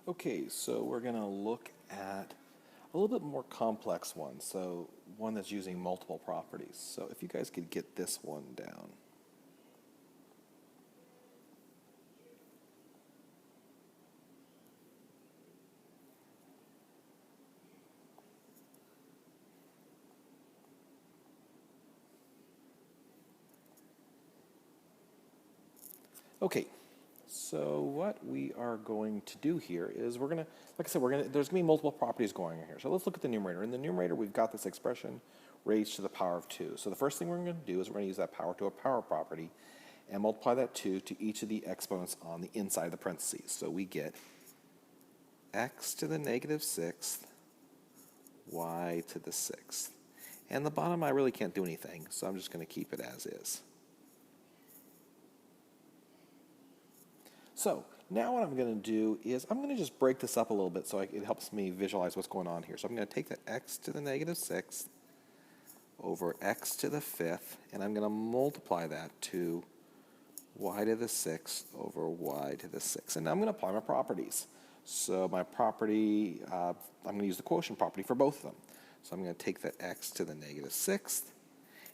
Okay, so we're going to look at a little bit more complex one, so one that's using multiple properties. So if you guys could get this one down. Okay, so what we are going to do here is we're going to, like I said, there's going to be multiple properties going on here. So let's look at the numerator. In the numerator, we've got this expression raised to the power of 2. So the first thing we're going to do is we're going to use that power to a power property and multiply that 2 to each of the exponents on the inside of the parentheses. So we get x to the negative 6th, y to the 6th. And the bottom, I really can't do anything, so I'm just going to keep it as is. So now what I'm going to do is I'm going to just break this up a little bit so it helps me visualize what's going on here. So I'm going to take that x to the negative 6th over x to the 5th, and I'm going to multiply that to y to the 6th over y to the 6th. And now I'm going to apply my properties. So my property, I'm going to use the quotient property for both of them. So I'm going to take that x to the negative 6th,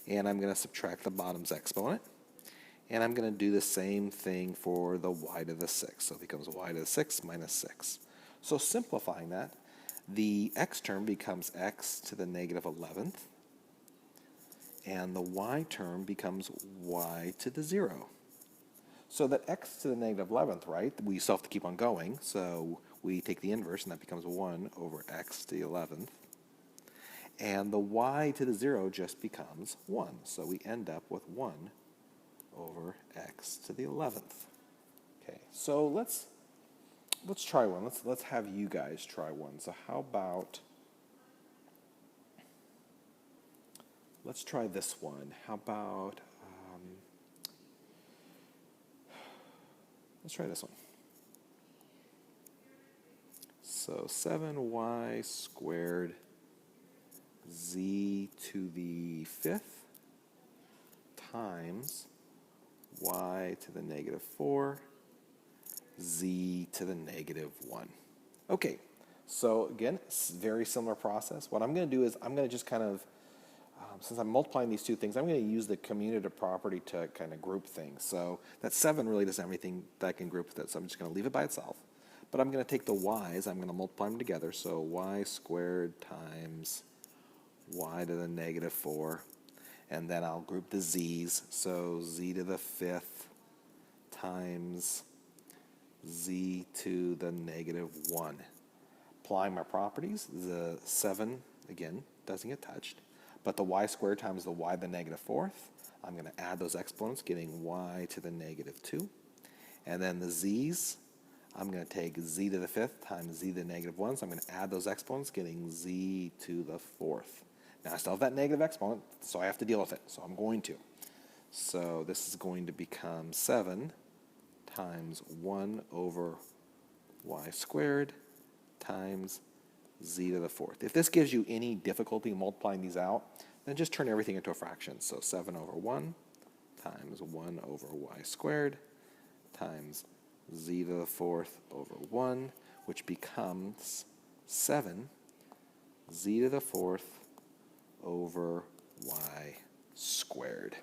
and I'm going to subtract the bottom's exponent. And I'm going to do the same thing for the y to the 6th. So it becomes y to the 6th minus 6. So simplifying that, the x term becomes x to the negative 11th. And the y term becomes y to the 0. So that x to the negative 11th, right, we still have to keep on going. So we take the inverse, and that becomes 1 over x to the 11th. And the y to the 0 just becomes 1. So we end up with 1 over x to the 11th. Okay, so let's try one. Let's have you guys try one. So how about, let's try this one. How about, let's try this one. So 7y squared z to the 5th times y to the negative 4, z to the negative 1. Okay, so again, very similar process. What I'm going to do is I'm going to just kind of, since I'm multiplying these two things, I'm going to use the commutative property to kind of group things. So that 7 really doesn't have anything that I can group with it, so I'm just going to leave it by itself. But I'm going to take the y's, I'm going to multiply them together. So y squared times y to the negative 4. And then I'll group the z's. So z to the 5th times z to the negative 1. Applying my properties, the 7, again, doesn't get touched. But the y squared times the y to the negative 4th, I'm going to add those exponents, getting y to the negative 2. And then the z's, I'm going to take z to the 5th times z to the negative 1. So I'm going to add those exponents, getting z to the 4th. Now I still have that negative exponent, so I have to deal with it. So I'm going to. So this is going to become 7 times 1 over y squared times z to the 4th. If this gives you any difficulty multiplying these out, then just turn everything into a fraction. So 7 over 1 times 1 over y squared times z to the 4th over 1, which becomes 7 z to the 4th over y squared.